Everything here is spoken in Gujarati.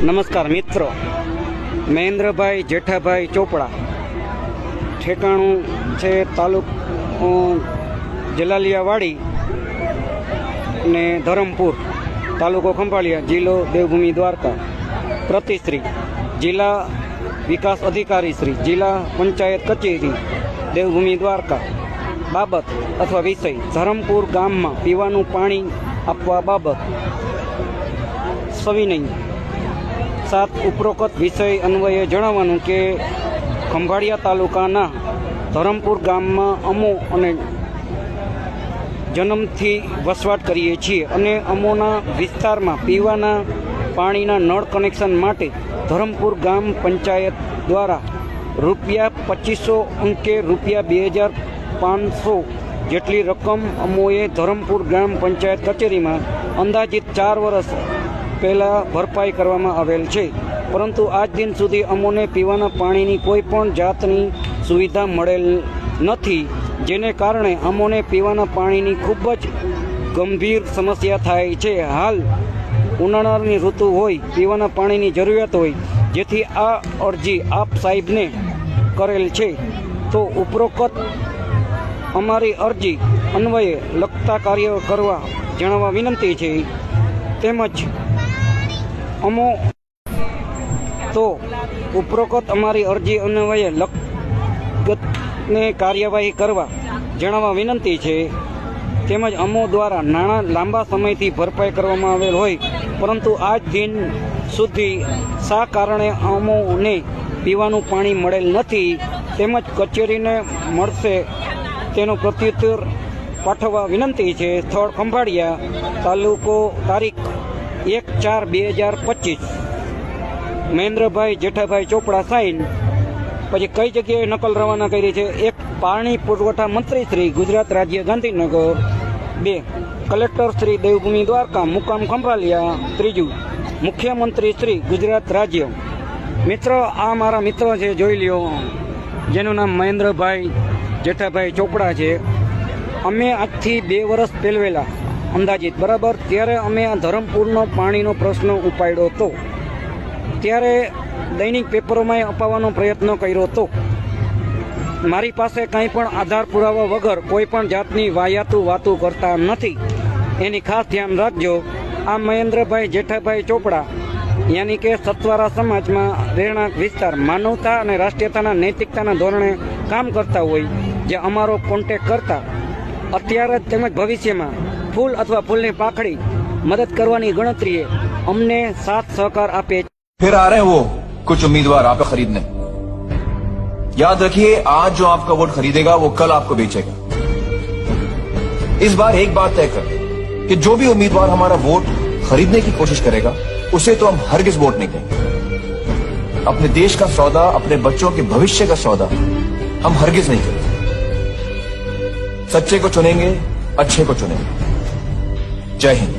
નમસ્કાર મિત્રો, મહેન્દ્રભાઈ જેઠાભાઈ ચોપડા, ઠેકાણું છે તાલુકો જલાલિયાવાડી ને ધરમપુર, તાલુકો ખંભાળિયા, જિલ્લો દેવભૂમિ દ્વારકા. પ્રતિશ્રી જિલ્લા વિકાસ અધિકારી શ્રી, જિલ્લા પંચાયત કચેરી દેવભૂમિ દ્વારકા. બાબત અથવા વિષય: ધરમપુર ગામમાં પીવાનું પાણી આપવા બાબત. સવિનય: 7 ઉપરોક્ત વિષય અન્વયે જણાવવાનું કે ખંભાળિયા તાલુકાના ધરમપુર ગામમાં અમો અને જન્મથી વસવાટ કરીએ છીએ અને અમોના વિસ્તારમાં પીવાના પાણીના નળ કનેક્શન માટે ધરમપુર ગામ પંચાયત દ્વારા ₹2500 અંકે ₹2500 જેટલી રકમ અમોએ ધરમપુર ગ્રામ પંચાયત કચેરીમાં અંદાજિત 4 વર્ષ પહેલાં ભરપાઈ કરવામાં આવેલ છે, પરંતુ આજ દિન સુધી અમોને પીવાના પાણીની કોઈ પણ જાતની સુવિધા મળેલ નથી, જેને કારણે અમોને પીવાના પાણીની ખૂબ જ ગંભીર સમસ્યા થાય છે. હાલ ઉનાળાની ઋતુ હોય, પીવાના પાણીની જરૂરિયાત હોય, જેથી આ અરજી આપ સાહેબને કરેલ છે. તો ઉપરોક્ત અમારી અરજી અન્વયે લગતા કાર્ય કરવા જણાવવા વિનંતી છે. તેમજ ઉપરોક્ત અમારી અરજી અન્વયે લગતને કાર્યવાહી કરવા જણાવવા વિનંતી છે. તેમજ અમો દ્વારા નાણાં લાંબા સમયથી ભરપાઈ કરવામાં આવેલ હોય, પરંતુ આજ દિન સુધી શા કારણે અમોને પીવાનું પાણી મળેલ નથી, તેમજ કચેરીને મળશે તેનો પ્રત્યુત્તર પાઠવવા વિનંતી છે. સ્થળ ખંભાળિયા, તાલુકો તારીખ 1/4/2025. મહેન્દ્રભાઈ જેઠાભાઈ ચોપડા, સાઇન. પછી કઈ જગ્યાએ નકલ રવાના કરી છે? 1. પાણી પુરવઠા મંત્રી શ્રી, ગુજરાત રાજ્ય, ગાંધીનગર. 2. કલેક્ટર શ્રી, દેવભૂમિ દ્વારકા, મુકામ ખંભાળિયા. 3. મુખ્યમંત્રી શ્રી, ગુજરાત રાજ્ય. મિત્ર, આ મારા મિત્ર છે, જોઈ લ્યો, જેનું નામ મહેન્દ્રભાઈ જેઠાભાઈ ચોપડા છે. અમે આજથી 2 વર્ષ પહેલવેલા અંદાજિત, બરાબર, ત્યારે અમે આ ધરમપુરનો પાણીનો પ્રશ્ન ઉપાડ્યો હતો. ત્યારે દૈનિક પેપરોમાં અપાવવાનો પ્રયત્ન કર્યો હતો. મારી પાસે કંઈ પણ આધાર પુરાવા વગર કોઈ પણ જાતની વાતો કરતા નથી, એની ખાસ ધ્યાન રાખજો. આ મહેન્દ્રભાઈ જેઠાભાઈ ચોપડા યાની કે સતવારા સમાજમાં રહેણાંક વિસ્તાર, માનવતા અને રાષ્ટ્રીયતાના નૈતિકતાના ધોરણે કામ કરતા હોય, જે અમારો કોન્ટેક કરતા અત્યારે તેમજ ભવિષ્યમાં ફૂલ અથવા ફૂલની પાખડી મદદ કરવાની ગણતરીએ અમને સાથ સહકાર આપે. फिर आ रहे हैं वो कुछ उम्मीदवार आपको खरीदने. याद रखिए, आज जो आपका वोट खरीदेगा वो कल आपको बेचेगा. इस बार एक बात तय कर कि जो भी उम्मीदवार हमारा वोट खरीदने की कोशिश करेगा उसे तो हम हरगिज वोट नहीं देंगे. अपने देश का सौदा, अपने बच्चों के भविष्य का सौदा हम हरगिज नहीं करेंगे. सच्चे को चुनेंगे, अच्छे को चुनेंगे. जय हिंद.